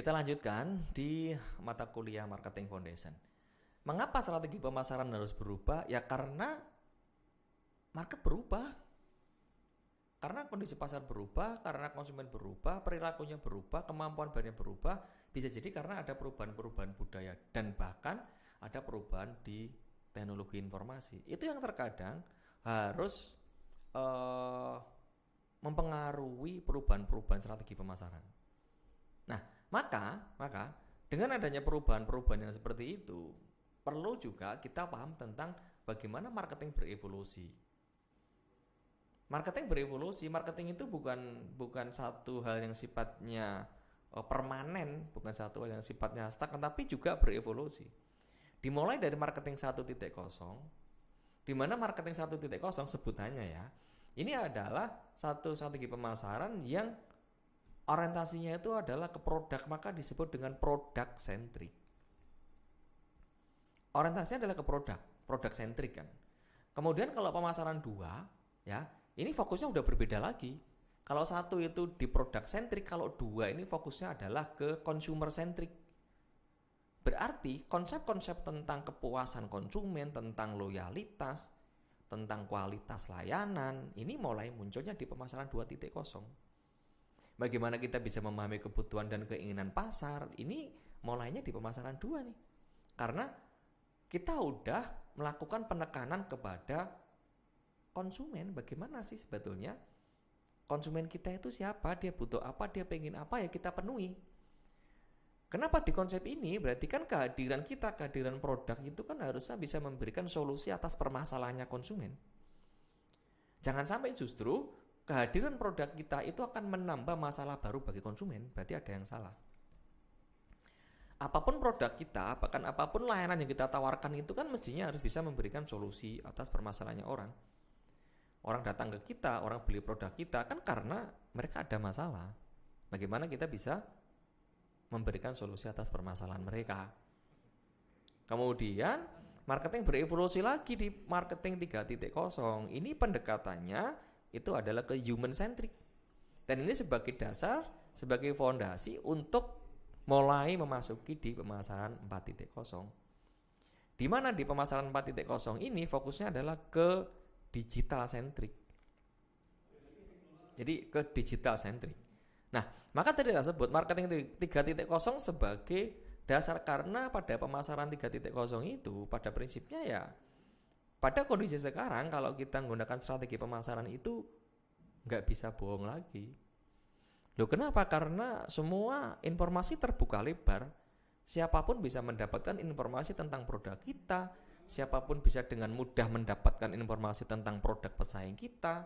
Kita lanjutkan di mata kuliah Marketing Foundation. Mengapa strategi pemasaran harus berubah? Ya karena market berubah. Karena kondisi pasar berubah, karena konsumen berubah, perilakunya berubah, kemampuan brandnya berubah. Bisa jadi karena ada perubahan-perubahan budaya dan bahkan ada perubahan di teknologi informasi. Itu yang terkadang harus mempengaruhi perubahan-perubahan strategi pemasaran. Nah, maka dengan adanya perubahan-perubahan yang seperti itu, perlu juga kita paham tentang bagaimana marketing berevolusi. Marketing itu bukan satu hal yang sifatnya permanen, bukan satu hal yang sifatnya stagnan, tapi juga berevolusi. Dimulai dari marketing 1.0, di mana marketing 1.0 sebutannya ya, ini adalah satu strategi pemasaran yang orientasinya itu adalah ke produk, maka disebut dengan product centric. Orientasinya adalah ke product centric kan. Kemudian kalau pemasaran 2 ya, ini fokusnya udah berbeda lagi. Kalau 1 itu di product centric, kalau 2 ini fokusnya adalah ke consumer centric. Berarti konsep-konsep tentang kepuasan konsumen, tentang loyalitas, tentang kualitas layanan, ini mulai munculnya di pemasaran 2.0. Bagaimana kita bisa memahami kebutuhan dan keinginan pasar, ini mulainya di pemasaran 2 nih. Karena kita udah melakukan penekanan kepada konsumen, bagaimana sih sebetulnya konsumen kita itu siapa, dia butuh apa, dia pengen apa, ya kita penuhi. Kenapa di konsep ini? Berarti kan kehadiran produk itu kan harusnya bisa memberikan solusi atas permasalahannya konsumen. Jangan sampai justru kehadiran produk kita itu akan menambah masalah baru bagi konsumen, berarti ada yang salah. Apapun produk kita, bahkan apapun layanan yang kita tawarkan itu kan mestinya harus bisa memberikan solusi atas permasalahannya orang. Orang datang ke kita, orang beli produk kita kan karena mereka ada masalah. Bagaimana kita bisa memberikan solusi atas permasalahan mereka. Kemudian marketing berevolusi lagi di marketing 3.0. Ini pendekatannya itu adalah ke human centric. Dan ini sebagai dasar, sebagai fondasi untuk mulai memasuki di pemasaran 4.0. Di mana di pemasaran 4.0 ini fokusnya adalah ke digital centric. Jadi ke digital centric. Nah, maka tadi saya sebut marketing 3.0 sebagai dasar, karena pada pemasaran 3.0 itu pada prinsipnya ya, pada kondisi sekarang kalau kita menggunakan strategi pemasaran itu nggak bisa bohong lagi. Loh kenapa? Karena semua informasi terbuka lebar. Siapapun bisa mendapatkan informasi tentang produk kita. Siapapun bisa dengan mudah mendapatkan informasi tentang produk pesaing kita.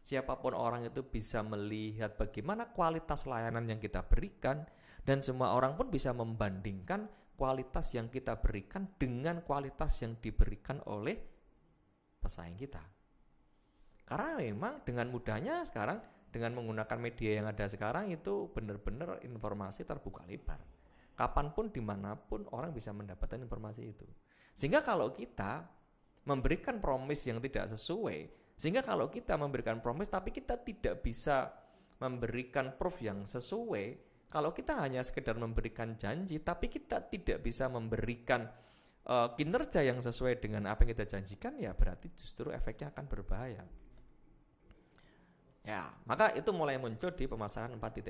Siapapun orang itu bisa melihat bagaimana kualitas layanan yang kita berikan. Dan semua orang pun bisa membandingkan kualitas yang kita berikan dengan kualitas yang diberikan oleh pesaing kita. Karena memang dengan mudahnya sekarang, dengan menggunakan media yang ada sekarang itu benar-benar informasi terbuka lebar. Kapanpun, dimanapun orang bisa mendapatkan informasi itu. Sehingga kalau kita memberikan promise yang tidak sesuai, sehingga kalau kita memberikan promise tapi kita tidak bisa memberikan proof yang sesuai, kalau kita hanya sekedar memberikan janji tapi kita tidak bisa memberikan kinerja yang sesuai dengan apa yang kita janjikan, ya berarti justru efeknya akan berbahaya. Ya, maka itu mulai muncul di pemasaran 4.0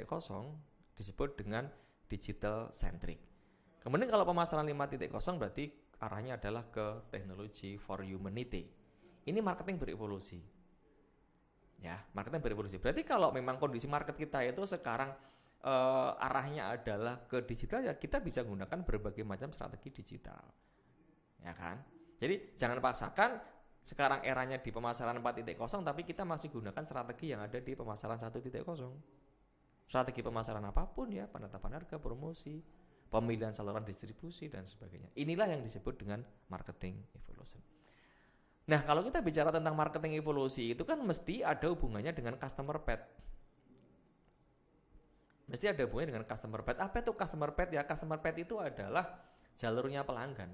disebut dengan digital centric. Kemudian kalau pemasaran 5.0 berarti arahnya adalah ke technology for humanity. Ini marketing berevolusi. Ya, marketing berevolusi. Berarti kalau memang kondisi market kita itu sekarang arahnya adalah ke digital, ya kita bisa menggunakan berbagai macam strategi digital. Ya kan? Jadi jangan paksakan sekarang eranya di pemasaran 4.0 tapi kita masih gunakan strategi yang ada di pemasaran 1.0. Strategi pemasaran apapun ya, penetapan harga, promosi, pemilihan saluran distribusi dan sebagainya. Inilah yang disebut dengan marketing evolution. Nah, kalau kita bicara tentang marketing evolusi itu kan mesti ada hubungannya dengan customer path. Mesti ada hubungannya dengan customer path. Apa itu customer path? Ya, customer path itu adalah jalurnya pelanggan.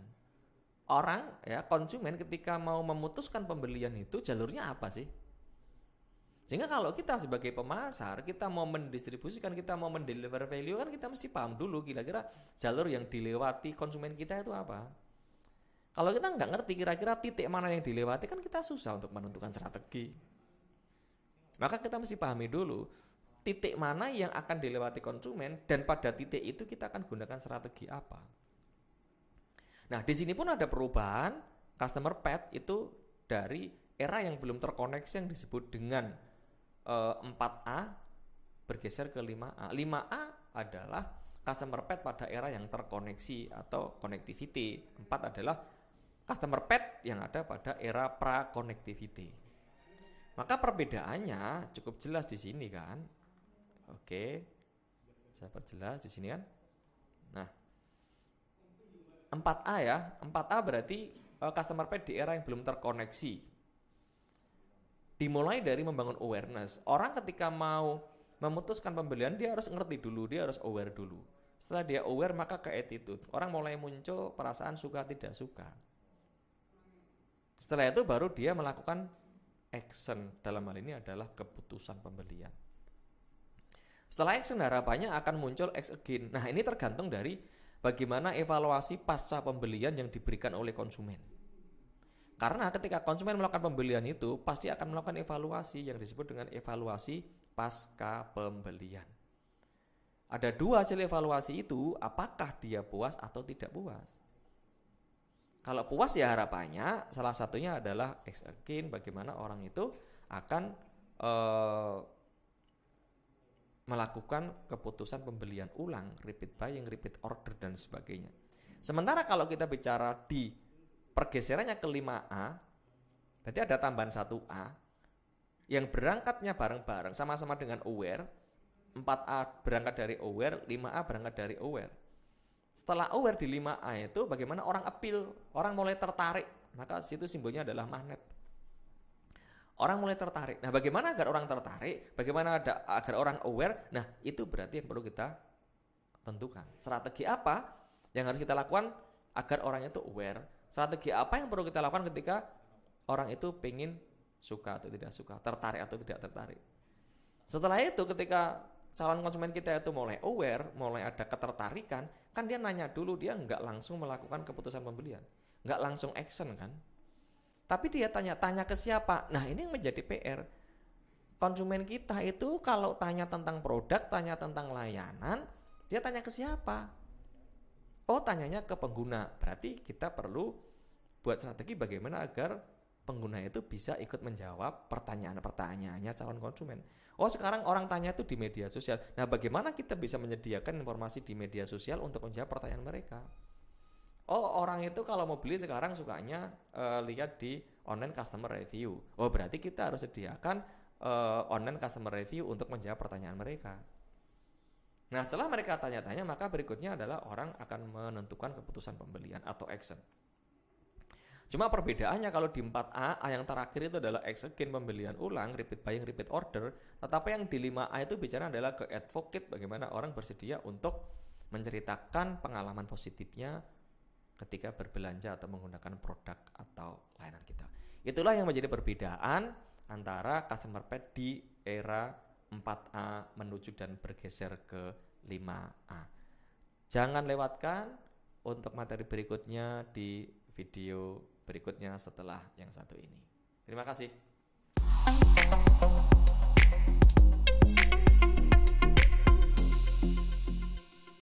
Orang ya, konsumen ketika mau memutuskan pembelian itu jalurnya apa sih? Sehingga kalau kita sebagai pemasar, kita mau mendistribusikan, kita mau mendeliver value kan kita mesti paham dulu kira-kira jalur yang dilewati konsumen kita itu apa. Kalau kita nggak ngerti kira-kira titik mana yang dilewati kan kita susah untuk menentukan strategi. Maka kita mesti pahami dulu titik mana yang akan dilewati konsumen dan pada titik itu kita akan gunakan strategi apa. Nah, di sini pun ada perubahan customer path itu dari era yang belum terkoneksi yang disebut dengan 4A bergeser ke 5A. 5A adalah customer path pada era yang terkoneksi atau connectivity. 4 adalah customer path yang ada pada era pra-connectivity. Maka perbedaannya cukup jelas di sini kan. Oke. Saya perjelas di sini kan. Nah, 4A ya. 4A berarti customer path di era yang belum terkoneksi. Dimulai dari membangun awareness. Orang ketika mau memutuskan pembelian dia harus ngerti dulu, dia harus aware dulu. Setelah dia aware maka ke attitude. Orang mulai muncul perasaan suka tidak suka. Setelah itu baru dia melakukan action. Dalam hal ini adalah keputusan pembelian. Setelah action harapannya akan muncul X again. Nah, ini tergantung dari bagaimana evaluasi pasca pembelian yang diberikan oleh konsumen. Karena ketika konsumen melakukan pembelian itu pasti akan melakukan evaluasi yang disebut dengan evaluasi pasca pembelian. Ada 2 hasil evaluasi itu, apakah dia puas atau tidak puas. Kalau puas ya harapannya salah satunya adalah X again, bagaimana orang itu akan melakukan keputusan pembelian ulang, repeat buying, repeat order dan sebagainya. Sementara kalau kita bicara di pergeserannya ke 5A, berarti ada tambahan 1A yang berangkatnya bareng-bareng sama-sama dengan aware. 4A berangkat dari aware, 5A berangkat dari aware. Setelah aware di 5A itu bagaimana orang appeal, orang mulai tertarik, maka situ simbolnya adalah magnet. Orang mulai tertarik. Nah, bagaimana agar orang tertarik? Bagaimana agar orang aware? Nah, itu berarti yang perlu kita tentukan. Strategi apa yang harus kita lakukan agar orang itu aware? Strategi apa yang perlu kita lakukan ketika orang itu pengen suka atau tidak suka, tertarik atau tidak tertarik. Setelah itu ketika calon konsumen kita itu mulai aware, mulai ada ketertarikan, kan dia nanya dulu, dia nggak langsung melakukan keputusan pembelian, nggak langsung action kan. Tapi dia tanya-tanya ke siapa? Nah, ini yang menjadi PR. Konsumen kita itu kalau tanya tentang produk, tanya tentang layanan, dia tanya ke siapa? Oh, tanyanya ke pengguna. Berarti kita perlu buat strategi bagaimana agar pengguna itu bisa ikut menjawab pertanyaan-pertanyaannya calon konsumen. Oh, sekarang orang tanya itu di media sosial. Nah, bagaimana kita bisa menyediakan informasi di media sosial untuk menjawab pertanyaan mereka? Oh, orang itu kalau mau beli sekarang sukanya lihat di online customer review. Oh, berarti kita harus sediakan online customer review untuk menjawab pertanyaan mereka. Nah, setelah mereka tanya-tanya, maka berikutnya adalah orang akan menentukan keputusan pembelian atau action. Cuma perbedaannya kalau di 4A, A yang terakhir itu adalah X again, pembelian ulang, repeat buying, repeat order. Tetapi yang di 5A itu bicara adalah ke advocate, bagaimana orang bersedia untuk menceritakan pengalaman positifnya ketika berbelanja atau menggunakan produk atau layanan kita. Itulah yang menjadi perbedaan antara customer path di era 4A menuju dan bergeser ke 5A. Jangan lewatkan untuk materi berikutnya di video berikutnya setelah yang satu ini. Terima kasih.